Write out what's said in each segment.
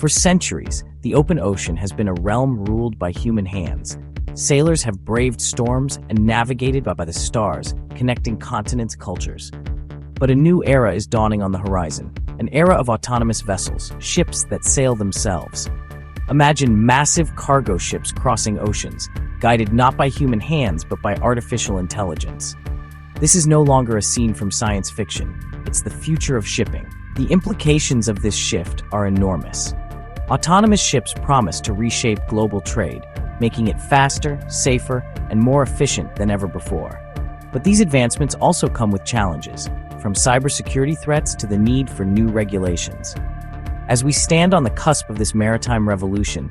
For centuries, the open ocean has been a realm ruled by human hands. Sailors have braved storms and navigated by the stars, connecting continents' cultures. But a new era is dawning on the horizon, an era of autonomous vessels, ships that sail themselves. Imagine massive cargo ships crossing oceans, guided not by human hands but by artificial intelligence. This is no longer a scene from science fiction, it's the future of shipping. The implications of this shift are enormous. Autonomous ships promise to reshape global trade, making it faster, safer, and more efficient than ever before. But these advancements also come with challenges, from cybersecurity threats to the need for new regulations. As we stand on the cusp of this maritime revolution,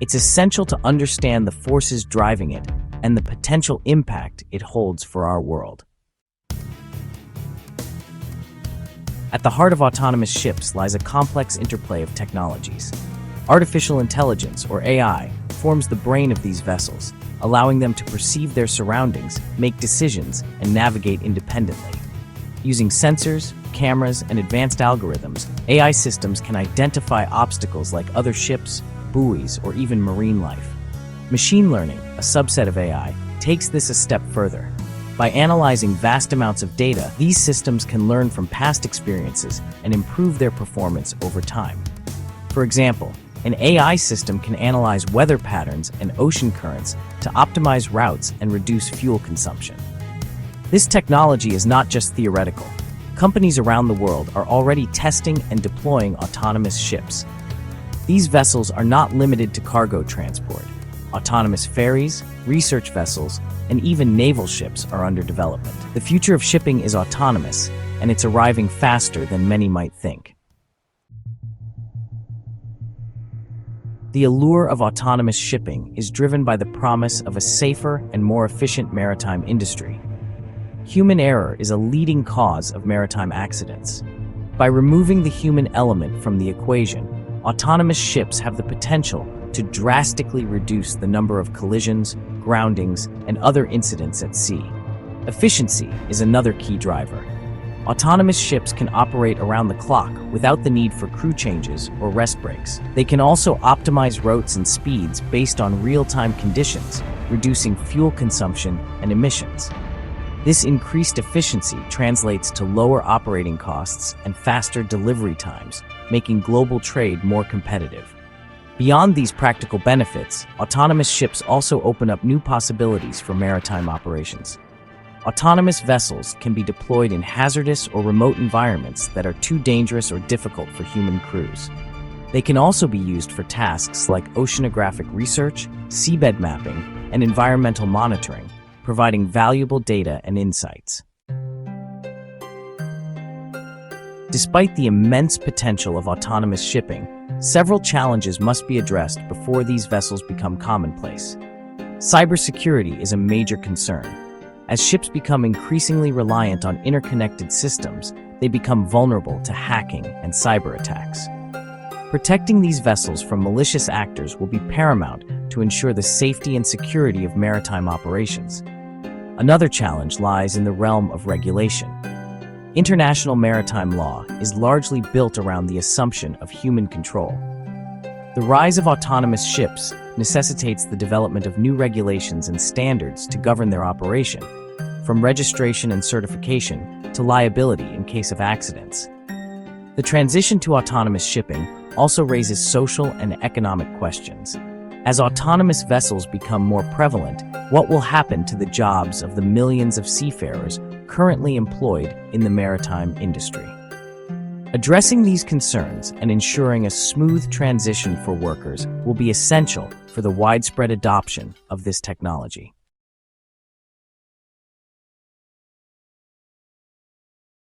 it's essential to understand the forces driving it and the potential impact it holds for our world. At the heart of autonomous ships lies a complex interplay of technologies. Artificial intelligence, or AI, forms the brain of these vessels, allowing them to perceive their surroundings, make decisions, and navigate independently. Using sensors, cameras, and advanced algorithms, AI systems can identify obstacles like other ships, buoys, or even marine life. Machine learning, a subset of AI, takes this a step further. By analyzing vast amounts of data, these systems can learn from past experiences and improve their performance over time. For example, an AI system can analyze weather patterns and ocean currents to optimize routes and reduce fuel consumption. This technology is not just theoretical. Companies around the world are already testing and deploying autonomous ships. These vessels are not limited to cargo transport. Autonomous ferries, research vessels, and even naval ships are under development. The future of shipping is autonomous, and it's arriving faster than many might think. The allure of autonomous shipping is driven by the promise of a safer and more efficient maritime industry. Human error is a leading cause of maritime accidents. By removing the human element from the equation, autonomous ships have the potential to drastically reduce the number of collisions, groundings, and other incidents at sea. Efficiency is another key driver. Autonomous ships can operate around the clock without the need for crew changes or rest breaks. They can also optimize routes and speeds based on real-time conditions, reducing fuel consumption and emissions. This increased efficiency translates to lower operating costs and faster delivery times, making global trade more competitive. Beyond these practical benefits, autonomous ships also open up new possibilities for maritime operations. Autonomous vessels can be deployed in hazardous or remote environments that are too dangerous or difficult for human crews. They can also be used for tasks like oceanographic research, seabed mapping, and environmental monitoring, providing valuable data and insights. Despite the immense potential of autonomous shipping, several challenges must be addressed before these vessels become commonplace. Cybersecurity is a major concern. As ships become increasingly reliant on interconnected systems, they become vulnerable to hacking and cyber attacks. Protecting these vessels from malicious actors will be paramount to ensure the safety and security of maritime operations. Another challenge lies in the realm of regulation. International maritime law is largely built around the assumption of human control. The rise of autonomous ships necessitates the development of new regulations and standards to govern their operation, from registration and certification to liability in case of accidents. The transition to autonomous shipping also raises social and economic questions. As autonomous vessels become more prevalent, what will happen to the jobs of the millions of seafarers currently employed in the maritime industry? Addressing these concerns and ensuring a smooth transition for workers will be essential for the widespread adoption of this technology.